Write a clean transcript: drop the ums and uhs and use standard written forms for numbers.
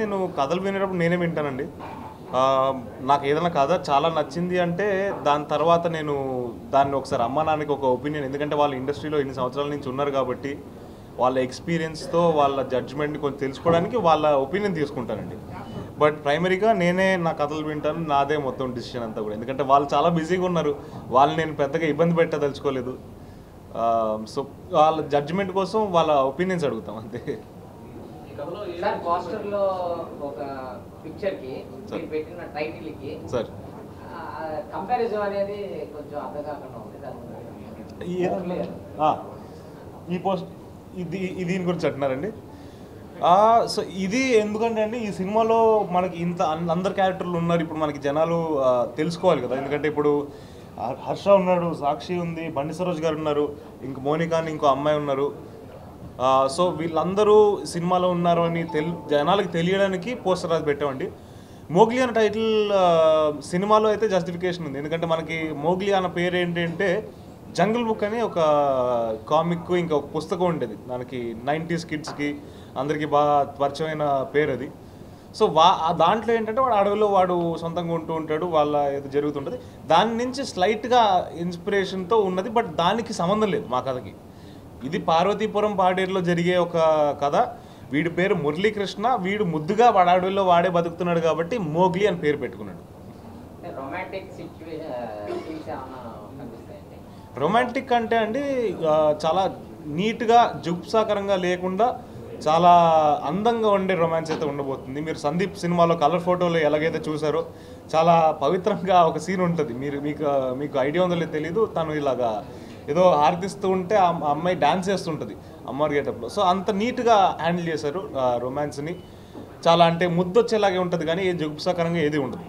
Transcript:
నేను కథలు వినేటప్పుడు నేనే వింటానండి. నాకు ఏదైనా కథ చాలా నచ్చింది అంటే దాని తర్వాత నేను దాన్ని ఒకసారి అమ్మా నాన్నకి ఒక ఒపీనియన్, ఎందుకంటే వాళ్ళ ఇండస్ట్రీలో ఇన్ని సంవత్సరాల నుంచి ఉన్నారు కాబట్టి వాళ్ళ ఎక్స్పీరియన్స్తో వాళ్ళ జడ్జ్మెంట్ని కొంచెం తెలుసుకోవడానికి వాళ్ళ ఒపీనియన్ తీసుకుంటానండి. బట్ ప్రైమరీగా నేనే నా కథలు వింటాను, నాదే మొత్తం డిసిషన్ అంతా కూడా. ఎందుకంటే వాళ్ళు చాలా బిజీగా ఉన్నారు, వాళ్ళు నేను పెద్దగా ఇబ్బంది పెట్టదలుచుకోలేదు. సో వాళ్ళ జడ్జ్మెంట్ కోసం వాళ్ళ ఒపీనియన్స్ అడుగుతాం అంతే. సార్ పోస్టర్ లో ఒక పిక్చర్ కి మీరు పెట్టిన టైటిల్ కి సార్ కంపారిజన్ అనేది కొంచెం అర్థం కాకుండా ఉంది. ఈ పోస్ట్ దీని గురించి అంటున్నారండి. సో ఇది ఎందుకంటే అండి, ఈ సినిమాలో మనకి ఇంత అందరు క్యారెక్టర్లు ఉన్నారు. ఇప్పుడు మనకి జనాలు తెలుసుకోవాలి కదా, ఎందుకంటే ఇప్పుడు హర్ష ఉన్నాడు, సాక్షి ఉంది, బండి సరోజ్ గారు ఉన్నారు, ఇంక మోనికా అని ఇంకో అమ్మాయి ఉన్నారు. సో వీళ్ళందరూ సినిమాలో ఉన్నారు అని జనాలకి తెలియడానికి పోస్టర్ రాసి పెట్టామండి. మోగ్లీ అనే టైటిల్ సినిమాలో అయితే జస్టిఫికేషన్ ఉంది, ఎందుకంటే మనకి మోగ్లీ అన్న పేరు ఏంటంటే జంగిల్ బుక్ అని ఒక కామిక్, ఇంకా ఒక పుస్తకం ఉండేది దానికి 90s కిడ్స్కి అందరికీ బాగా పరిచయమైన పేరు అది. సో దాంట్లో ఏంటంటే వాడు అడవిలో వాడు సొంతంగా ఉంటూ ఉంటాడు, వాళ్ళ ఏదో జరుగుతుంటుంది. దాని నుంచి స్లైట్గా ఇన్స్పిరేషన్తో ఉన్నది, బట్ దానికి సంబంధం లేదు మా కథకి. ఇది పార్వతీపురం పాడేరులో జరిగే ఒక కథ. వీడి పేరు మురళీకృష్ణ, వీడు ముద్దుగా వాడు అడవిలో వాడే బతుకుతున్నాడు కాబట్టి మోగ్లీ అని పేరు పెట్టుకున్నాడు. రొమాంటిక్ అంటే అండి చాలా నీట్గా జుప్సాకరంగా లేకుండా చాలా అందంగా ఉండే రొమాన్స్ అయితే ఉండబోతుంది. మీరు సందీప్ సినిమాలో కలర్ ఫోటోలు ఎలాగైతే చూసారో చాలా పవిత్రంగా ఒక సీన్ ఉంటుంది. మీకు ఐడియా ఉందో లేదో తెలీదు, తను ఇలాగా ఏదో హారతిస్తూ ఉంటే ఆ అమ్మాయి డాన్స్ చేస్తుంటుంది అమ్మవారి గేటప్లో. సో అంత నీట్గా హ్యాండిల్ చేశారు రొమాన్స్ని. చాలా అంటే ముద్దొచ్చేలాగే ఉంటుంది కానీ ఏ జుగుప్సాకరంగా ఏది ఉండదు.